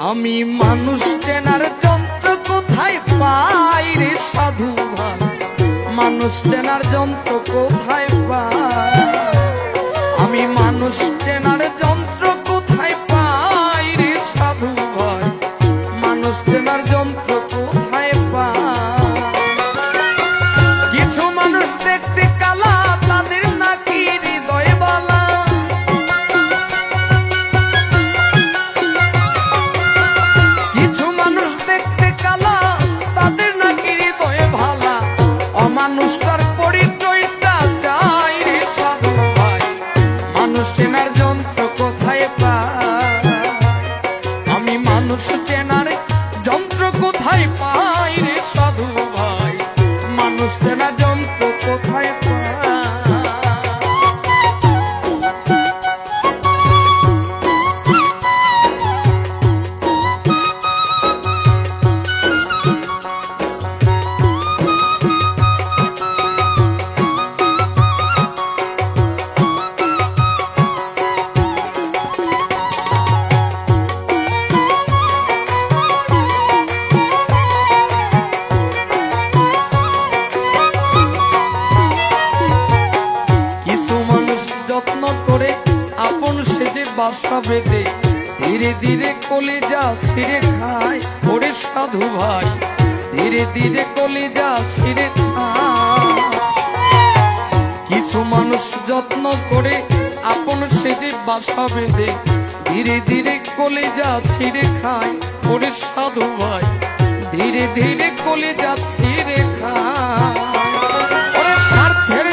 আমি মানুষ চেনার যন্ত্র কোথায় পাই রে সাধু ভাই, মানুষ চেনার যন্ত্র কোথায় পাই, আমি মানুষ চেনার যন্ত্র কোথায় পাই রে সাধু ভাই, মানুষ চেনার যন্ত্র কোথায় পাই। কিছু মানুষ দেখতে কালা, তাদের নাকি হৃদয় বালা, কিছু মানুষ দেখতে কালা, তাদের নাকি হৃদয় ভালা, অমানুষটার পরিচয়টা চাই রে সাধু ভাই, মানুষ চেনার যন্ত্র কোথায় পাই, আমি মানুষ চেনার যন্ত্র কোথায় পাই রে সাধু ভাই, মানুষ চেনার যন্ত্র কোথায় পাই। যত্ন করে আপন সেজে বাসা বেঁধে ধীরে ধীরে কলিজা ছিঁড়ে খায় ওরে সাধু ভাই, ধীরে ধীরে কলিজা ছিঁড়ে খায়। কিছু মানুষ যত্ন করে আপন সেজে বাসা বেঁধে ধীরে ধীরে কলিজা ছিঁড়ে খায় ওরে সাধু ভাই, ধীরে ধীরে কলিজা ছিঁড়ে খায়। ওরে স্বার্থের